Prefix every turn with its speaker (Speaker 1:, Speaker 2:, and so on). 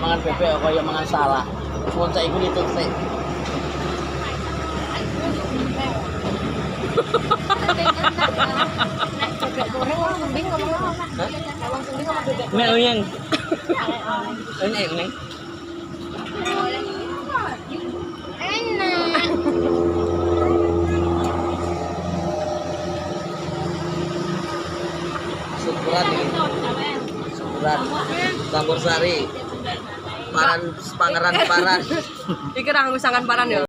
Speaker 1: Mangan bebek kaya mangan salah. Moncak iku nitut sik. Nek uyang. Ini ning. Syukuran ini. Syukuran. Campur sari. Paran Pangeran Paran.
Speaker 2: Iki ra nganggo sangan paran ya.